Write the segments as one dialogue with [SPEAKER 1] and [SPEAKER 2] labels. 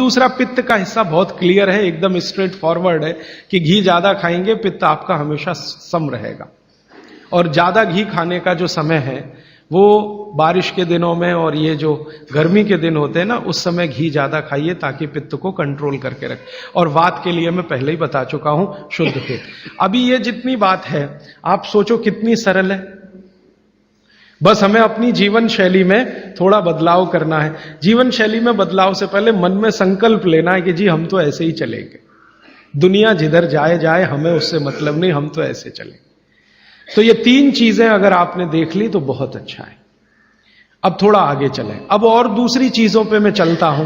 [SPEAKER 1] दूसरा, पित्त का हिस्सा बहुत क्लियर है, एकदम स्ट्रेट फॉरवर्ड है कि घी ज्यादा खाएंगे पित्त आपका हमेशा सम रहेगा। और ज्यादा घी खाने का जो समय है वो बारिश के दिनों में और ये जो गर्मी के दिन होते हैं ना, उस समय घी ज्यादा खाइए ताकि पित्त को कंट्रोल करके रखे। और वात के लिए मैं पहले ही बता चुका हूं, शुद्ध पित्त। अभी ये जितनी बात है आप सोचो कितनी सरल है, बस हमें अपनी जीवन शैली में थोड़ा बदलाव करना है। जीवन शैली में बदलाव से पहले मन में संकल्प लेना है कि जी हम तो ऐसे ही चलेंगे, दुनिया जिधर जाए जाए हमें उससे मतलब नहीं, हम तो ऐसे चलेंगे। तो ये 3 चीजें अगर आपने देख ली तो बहुत अच्छा है। अब थोड़ा आगे चलें, अब और दूसरी चीजों पे मैं चलता हूं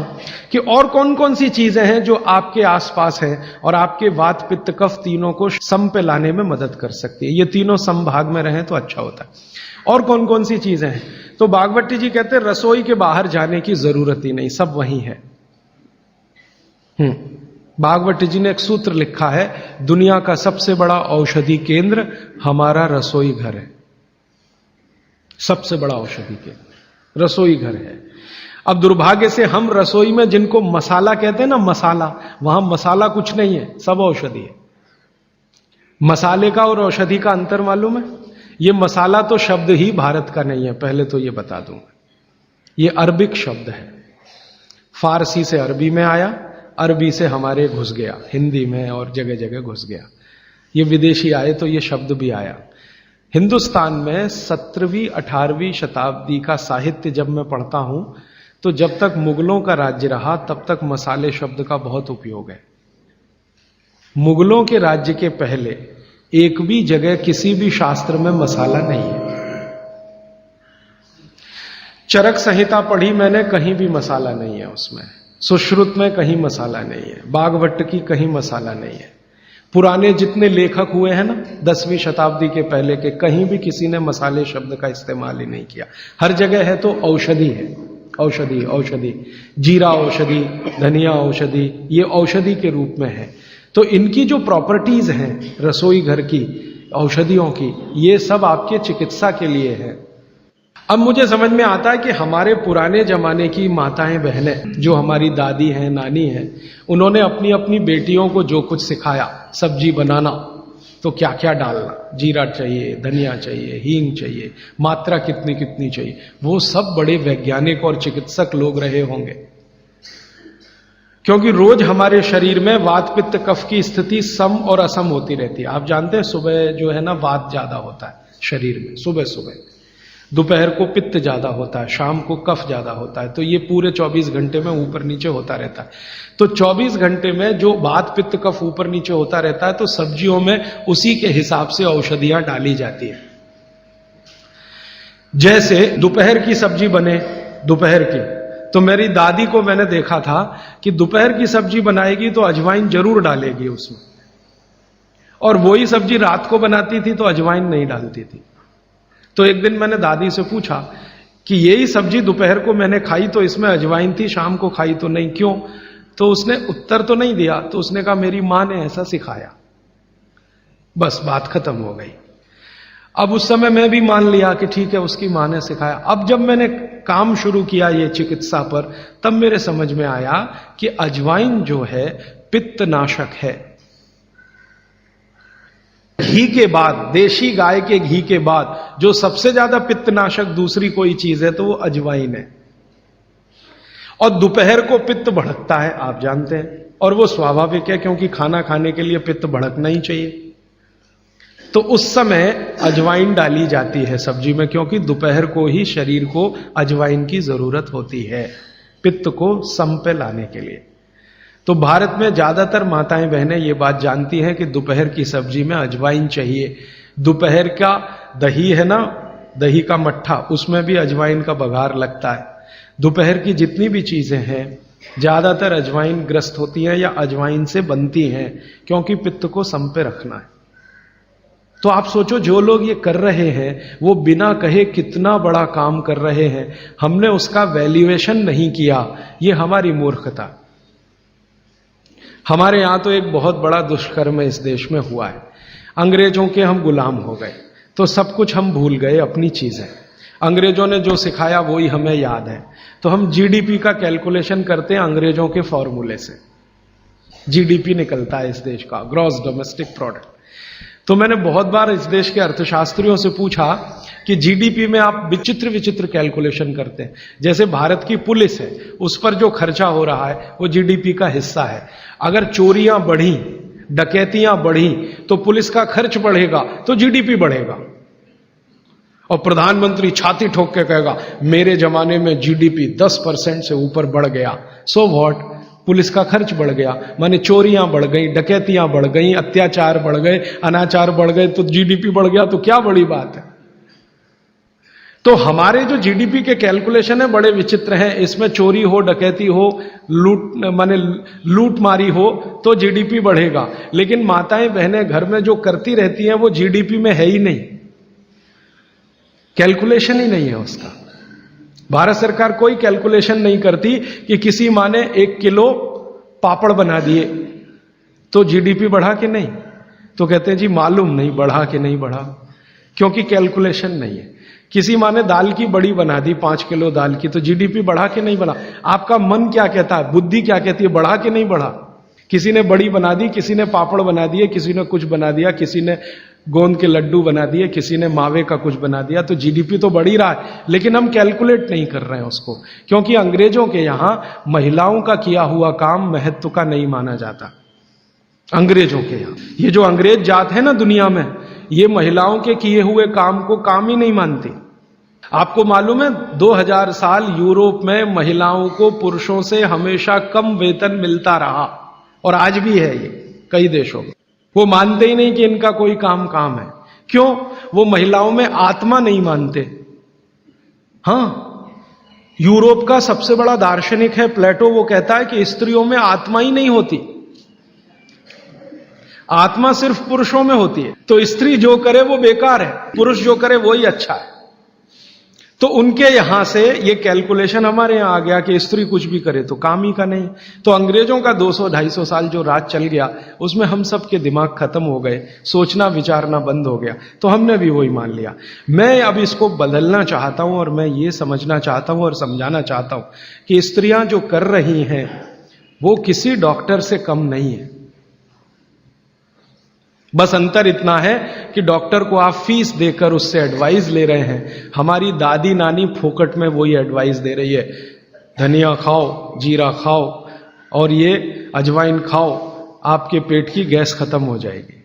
[SPEAKER 1] कि और कौन कौन सी चीजें हैं जो आपके आसपास हैं और आपके वात पित्त कफ तीनों को सम पे लाने में मदद कर सकती है। ये तीनों समभाग में रहें तो अच्छा होता है। और कौन कौन सी चीजें हैं? तो भागवती जी कहते हैं रसोई के बाहर जाने की जरूरत ही नहीं, सब वहीं है। भागवती जी ने एक सूत्र लिखा है, दुनिया का सबसे बड़ा औषधि केंद्र हमारा रसोई घर है। सबसे बड़ा औषधि केंद्र रसोई घर है। अब दुर्भाग्य से हम रसोई में जिनको मसाला कहते हैं ना, मसाला, वहां मसाला कुछ नहीं है, सब औषधि है। मसाले का और औषधि का अंतर मालूम है? ये मसाला तो शब्द ही भारत का नहीं है, पहले तो ये बता दूंगा। ये अरबिक शब्द है, फारसी से अरबी में आया, अरबी से हमारे घुस गया, हिंदी में और जगह जगह घुस गया। ये विदेशी आए तो ये शब्द भी आया। हिंदुस्तान में 17वीं 18वीं शताब्दी का साहित्य जब मैं पढ़ता हूं तो जब तक मुगलों का राज्य रहा तब तक मसाले शब्द का बहुत उपयोग है। मुगलों के राज्य के पहले एक भी जगह किसी भी शास्त्र में मसाला नहीं है। चरक संहिता पढ़ी मैंने, कहीं भी मसाला नहीं है उसमें। सुश्रुत में कहीं मसाला नहीं है, बागवट की कहीं मसाला नहीं है। पुराने जितने लेखक हुए हैं ना 10वीं शताब्दी के पहले के, कहीं भी किसी ने मसाले शब्द का इस्तेमाल ही नहीं किया। हर जगह है तो औषधि है, औषधि औषधि, जीरा औषधि, धनिया औषधि, ये औषधि के रूप में है। तो इनकी जो प्रॉपर्टीज हैं रसोई घर की औषधियों की, ये सब आपके चिकित्सा के लिए है। अब मुझे समझ में आता है कि हमारे पुराने जमाने की माताएं बहनें, जो हमारी दादी हैं, नानी हैं, उन्होंने अपनी अपनी बेटियों को जो कुछ सिखाया, सब्जी बनाना तो क्या क्या डालना, जीरा चाहिए, धनिया चाहिए, हींग चाहिए, मात्रा कितनी कितनी चाहिए, वो सब बड़े वैज्ञानिक और चिकित्सक लोग रहे होंगे। क्योंकि रोज हमारे शरीर में वात पित्त कफ की स्थिति सम और असम होती रहती है। आप जानते हैं सुबह जो है ना वात ज्यादा होता है शरीर में, सुबह सुबह, दोपहर को पित्त ज्यादा होता है, शाम को कफ ज्यादा होता है। तो ये पूरे 24 घंटे में ऊपर नीचे होता रहता है। तो 24 घंटे में जो वात पित्त कफ ऊपर नीचे होता रहता है, तो सब्जियों में उसी के हिसाब से औषधियां डाली जाती है। जैसे दोपहर की सब्जी बने, दोपहर की, तो मेरी दादी को मैंने देखा था कि दोपहर की सब्जी बनाएगी तो अजवाइन जरूर डालेगी उसमें, और वही सब्जी रात को बनाती थी तो अजवाइन नहीं डालती थी। तो एक दिन मैंने दादी से पूछा कि यही सब्जी दोपहर को मैंने खाई तो इसमें अजवाइन थी, शाम को खाई तो नहीं, क्यों? तो उसने उत्तर तो नहीं दिया। तो उसने कहा मेरी मां ने ऐसा सिखाया। बस बात खत्म हो गई। अब उस समय मैं भी मान लिया कि ठीक है, उसकी मां ने सिखाया। अब जब मैंने काम शुरू किया ये चिकित्सा पर, तब मेरे समझ में आया कि अजवाइन जो है पित्तनाशक है। घी के बाद, देशी गाय के घी के बाद जो सबसे ज्यादा पित्तनाशक दूसरी कोई चीज है तो वो अजवाइन है। और दोपहर को पित्त भड़कता है, आप जानते हैं, और वो स्वाभाविक है क्योंकि खाना खाने के लिए पित्त भड़कना ही चाहिए। तो उस समय अजवाइन डाली जाती है सब्जी में, क्योंकि दोपहर को ही शरीर को अजवाइन की जरूरत होती है पित्त को सम पे लाने के लिए। तो भारत में ज्यादातर माताएं बहनें ये बात जानती हैं कि दोपहर की सब्जी में अजवाइन चाहिए। दोपहर का दही है ना, दही का मट्ठा, उसमें भी अजवाइन का बघार लगता है। दोपहर की जितनी भी चीजें हैं ज्यादातर अजवाइन ग्रस्त होती हैं या अजवाइन से बनती हैं, क्योंकि पित्त को सम पे रखना है। तो आप सोचो जो लोग ये कर रहे हैं वो बिना कहे कितना बड़ा काम कर रहे हैं। हमने उसका वैल्यूएशन नहीं किया, ये हमारी मूर्खता। हमारे यहां तो एक बहुत बड़ा दुष्कर्म इस देश में हुआ है। अंग्रेजों के हम गुलाम हो गए तो सब कुछ हम भूल गए, अपनी चीजें। अंग्रेजों ने जो सिखाया वही हमें याद है। तो हम जीडीपी का कैलकुलेशन करते हैं अंग्रेजों के फॉर्मूले से। जीडीपी निकलता है इस देश का, ग्रॉस डोमेस्टिक प्रोडक्ट। तो मैंने बहुत बार इस देश के अर्थशास्त्रियों से पूछा कि जीडीपी में आप विचित्र विचित्र कैलकुलेशन करते हैं। जैसे भारत की पुलिस है, उस पर जो खर्चा हो रहा है वो जीडीपी का हिस्सा है। अगर चोरियां बढ़ी, डकैतियां बढ़ी तो पुलिस का खर्च बढ़ेगा तो जीडीपी बढ़ेगा। और प्रधानमंत्री छाती ठोक के कहेगा मेरे जमाने में जीडीपी 10% से ऊपर बढ़ गया। सो व्हाट, पुलिस का खर्च बढ़ गया, माने चोरियां बढ़ गई, डकैतियां बढ़ गई, अत्याचार बढ़ गए, अनाचार बढ़ गए तो जीडीपी बढ़ गया, तो क्या बड़ी बात है। तो हमारे जो जीडीपी के कैलकुलेशन है बड़े विचित्र हैं। इसमें चोरी हो, डकैती हो, लूट मारी हो तो जीडीपी बढ़ेगा, लेकिन माताएं बहनें घर में जो करती रहती हैं वो जीडीपी में है ही नहीं, कैलकुलेशन ही नहीं है उसका। भारत सरकार कोई कैलकुलेशन नहीं करती कि किसी माँ ने 1 किलो पापड़ बना दिए तो जीडीपी बढ़ा कि नहीं, तो कहते हैं जी मालूम नहीं बढ़ा कि नहीं बढ़ा, क्योंकि कैलकुलेशन नहीं है। किसी माँ ने दाल की बड़ी बना दी 5 किलो दाल की, तो जीडीपी बढ़ा कि नहीं बढ़ा। आपका मन क्या कहता है, बुद्धि क्या कहती है, बढ़ा कि नहीं बढ़ा। किसी ने बड़ी बना दी, किसी ने पापड़ बना दिए, किसी ने कुछ बना दिया, किसी ने गोंद के लड्डू बना दिए, किसी ने मावे का कुछ बना दिया, तो जीडीपी तो बढ़ ही रहा है, लेकिन हम कैलकुलेट नहीं कर रहे हैं उसको, क्योंकि अंग्रेजों के यहां महिलाओं का किया हुआ काम महत्व का नहीं माना जाता। अंग्रेजों के यहां ये जो अंग्रेज जात है ना दुनिया में, ये महिलाओं के किए हुए काम को काम ही नहीं मानती। आपको मालूम है 2000 साल यूरोप में महिलाओं को पुरुषों से हमेशा कम वेतन मिलता रहा, और आज भी है ये कई देशों में। वो मानते ही नहीं कि इनका कोई काम है। क्यों? वो महिलाओं में आत्मा नहीं मानते। हां, यूरोप का सबसे बड़ा दार्शनिक है प्लेटो, वो कहता है कि स्त्रियों में आत्मा ही नहीं होती, आत्मा सिर्फ पुरुषों में होती है। तो स्त्री जो करे वो बेकार है, पुरुष जो करे वही अच्छा है। तो उनके यहां से ये कैलकुलेशन हमारे यहां आ गया कि स्त्री कुछ भी करे तो काम ही का नहीं। तो अंग्रेजों का 200-250 साल जो राज चल गया उसमें हम सब के दिमाग खत्म हो गए, सोचना विचारना बंद हो गया, तो हमने भी वही मान लिया। मैं अब इसको बदलना चाहता हूं और मैं ये समझना चाहता हूं और समझाना चाहता हूं कि स्त्रियां जो कर रही हैं वो किसी डॉक्टर से कम नहीं है। बस अंतर इतना है कि डॉक्टर को आप फीस देकर उससे एडवाइस ले रहे हैं, हमारी दादी नानी फोकट में वही एडवाइस दे रही है, धनिया खाओ, जीरा खाओ और ये अजवाइन खाओ, आपके पेट की गैस खत्म हो जाएगी।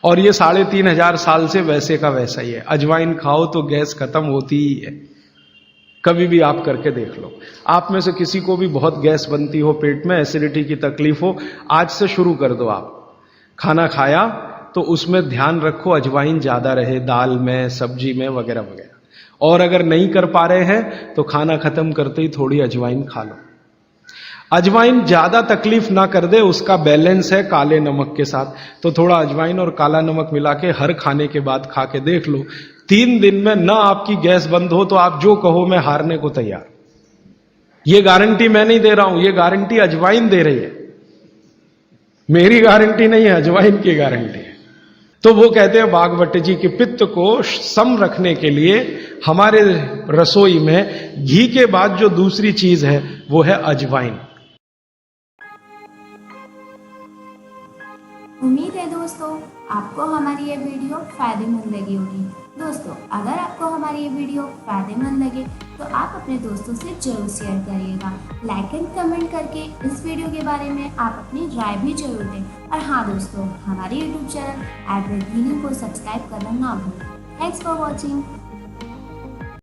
[SPEAKER 1] और ये 3500 साल से वैसे का वैसा ही है, अजवाइन खाओ तो गैस खत्म होती ही है। कभी भी आप करके देख लो। आप में से किसी को भी बहुत गैस बनती हो, पेट में एसिडिटी की तकलीफ हो, आज से शुरू कर दो। आप खाना खाया तो उसमें ध्यान रखो अजवाइन ज्यादा रहे, दाल में, सब्जी में, वगैरह वगैरह। और अगर नहीं कर पा रहे हैं तो खाना खत्म करते ही थोड़ी अजवाइन खा लो। अजवाइन ज्यादा तकलीफ ना कर दे, उसका बैलेंस है काले नमक के साथ, तो थोड़ा अजवाइन और काला नमक मिला के हर खाने के बाद खा के देख लो। 3 दिन में ना आपकी गैस बंद हो तो आप जो कहो मैं हारने को तैयार। ये गारंटी मैं नहीं दे रहा हूं, ये गारंटी अजवाइन दे रही है, मेरी गारंटी नहीं है, अजवाइन की गारंटी है। तो वो कहते हैं बागवट जी कि पित्त को सम रखने के लिए हमारे रसोई में घी के बाद जो दूसरी चीज है वो है अजवाइन।
[SPEAKER 2] उम्मीद है दोस्तों आपको हमारी ये वीडियो फायदेमंद लगी होगी। दोस्तों अगर आपको हमारी ये वीडियो फायदेमंद लगे तो आप अपने दोस्तों से जरूर शेयर करिएगा। लाइक एंड कमेंट करके इस वीडियो के बारे में आप अपनी राय भी जरूर दें। और हाँ दोस्तों, हमारे YouTube चैनल @healing को सब्सक्राइब करना ना भूलें। Thanks for watching.